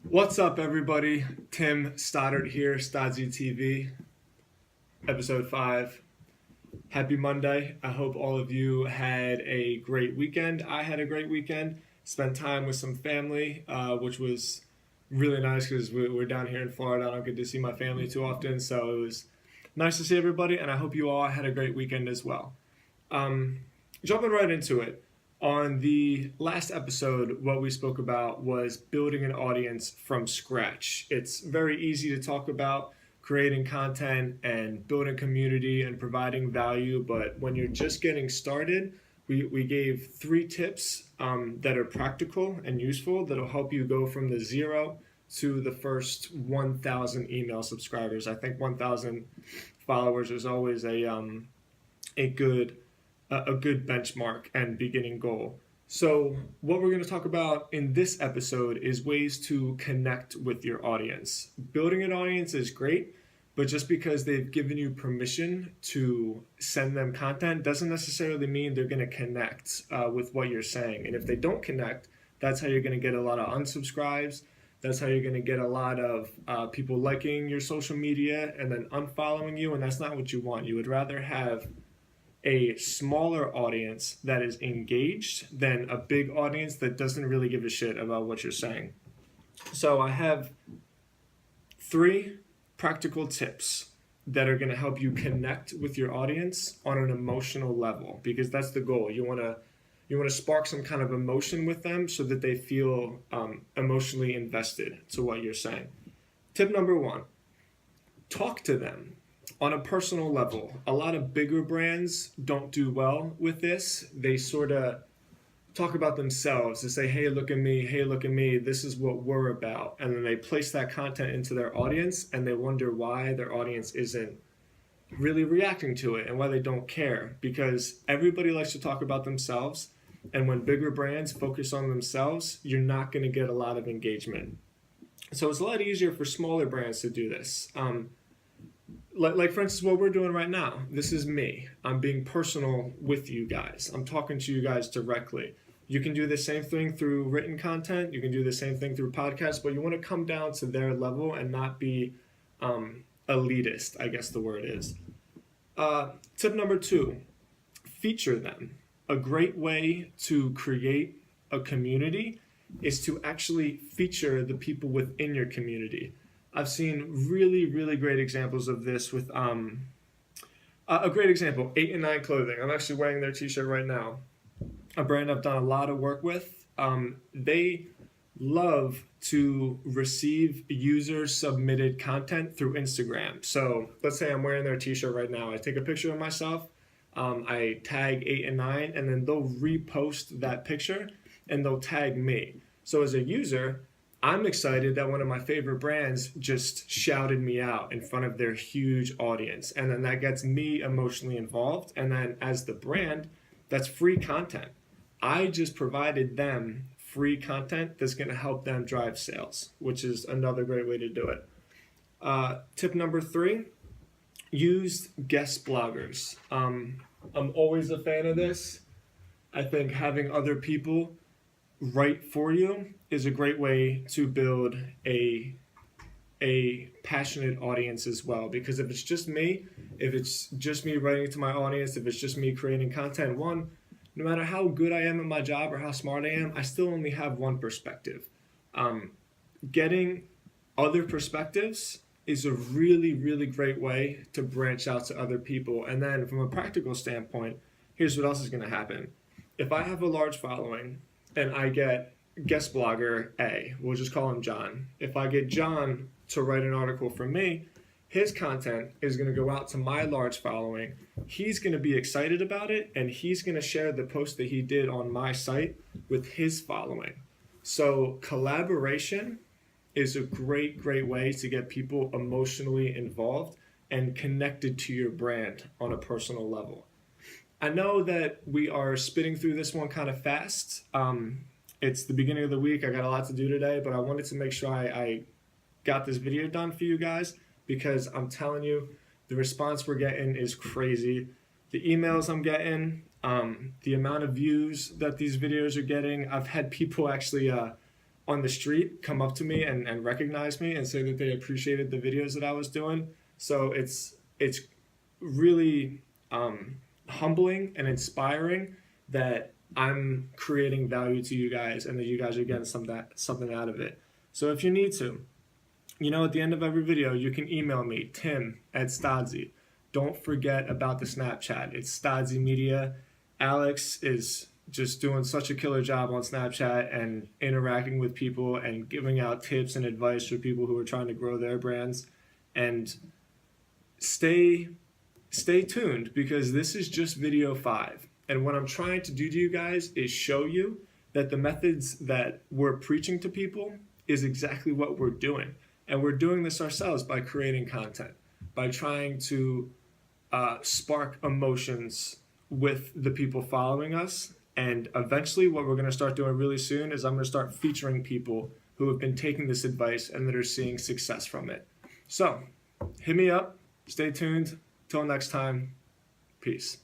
What's up, everybody? Tim Stoddard here, Stodzy TV, episode 5. Happy Monday. I hope all of you had a great weekend. I had a great weekend. Spent time with some family, which was really nice because we're down here in Florida. I don't get to see my family too often, so it was nice to see everybody, and I hope you all had a great weekend as well. Um, Jumping right into it. On the last episode, what we spoke about was building an audience from scratch. It's very easy to talk about creating content and building community and providing value, but when you're just getting started, we gave 3 tips that are practical and useful that'll help you go from the 0 to the first 1,000 email subscribers. I think 1,000 followers is always a good a good benchmark and beginning goal. So, what we're going to talk about in this episode is ways to connect with your audience. Building an audience is great, but just because they've given you permission to send them content doesn't necessarily mean they're going to connect with what you're saying. And if they don't connect, that's how you're going to get a lot of unsubscribes. That's how you're going to get a lot of people liking your social media and then unfollowing you. And that's not what you want. You would rather have a smaller audience that is engaged than a big audience that doesn't really give a shit about what you're saying. So I have 3 practical tips that are going to help you connect with your audience on an emotional level, because that's the goal. You want to spark some kind of emotion with them so that they feel emotionally invested to what you're saying. Tip number 1, talk to them on a personal level. A lot of bigger brands don't do well with this. They sort of talk about themselves. They say, hey, look at me. Hey, look at me. This is what we're about. And then they place that content into their audience and they wonder why their audience isn't really reacting to it and why they don't care. Because everybody likes to talk about themselves. And when bigger brands focus on themselves, you're not going to get a lot of engagement. So it's a lot easier for smaller brands to do this. Like for instance, what we're doing right now. This is me. I'm being personal with you guys. I'm talking to you guys directly. You can do the same thing through written content. You can do the same thing through podcasts, but you want to come down to their level and not be elitist, I guess the word is. Tip number 2, feature them. A great way to create a community is to actually feature the people within your community. I've seen really, really great examples of this with a great example, 8 and 9 Clothing. I'm actually wearing their t-shirt right now. A brand I've done a lot of work with. They love to receive user submitted content through Instagram. So let's say I'm wearing their t-shirt right now. I take a picture of myself. I tag 8 and 9, and then they'll repost that picture and they'll tag me. So as a user, I'm excited that one of my favorite brands just shouted me out in front of their huge audience. And then that gets me emotionally involved. And then as the brand, that's free content. I just provided them free content that's going to help them drive sales, which is another great way to do it. Tip number 3, use guest bloggers. I'm always a fan of this. I think having other people write for you is a great way to build a passionate audience as well. Because if it's just me writing to my audience, if it's just me creating content, no matter how good I am at my job or how smart I am, I still only have one perspective. Getting other perspectives is a really, really great way to branch out to other people. And then from a practical standpoint, here's what else is going to happen. If I have a large following and I get guest blogger A, we'll just call him John. If I get John to write an article for me, his content is going to go out to my large following. He's going to be excited about it, and he's going to share the post that he did on my site with his following. So collaboration is a great, great way to get people emotionally involved and connected to your brand on a personal level. I know that we are spitting through this one kind of fast. It's the beginning of the week. I got a lot to do today, but I wanted to make sure I got this video done for you guys, because I'm telling you, the response we're getting is crazy. The emails I'm getting, the amount of views that these videos are getting. I've had people actually on the street come up to me and recognize me and say that they appreciated the videos that I was doing. So it's really humbling and inspiring that I'm creating value to you guys and that you guys are getting something out of it. So if you need to, at the end of every video, you can email me, tim@Stodzy. Don't forget about the Snapchat. It's Stodzy Media. Alex is just doing such a killer job on Snapchat and interacting with people and giving out tips and advice for people who are trying to grow their brands. And stay tuned, because this is just video 5. And what I'm trying to do to you guys is show you that the methods that we're preaching to people is exactly what we're doing. And we're doing this ourselves by creating content, by trying to spark emotions with the people following us. And eventually what we're going to start doing really soon is I'm going to start featuring people who have been taking this advice and that are seeing success from it. So hit me up. Stay tuned. Till next time. Peace.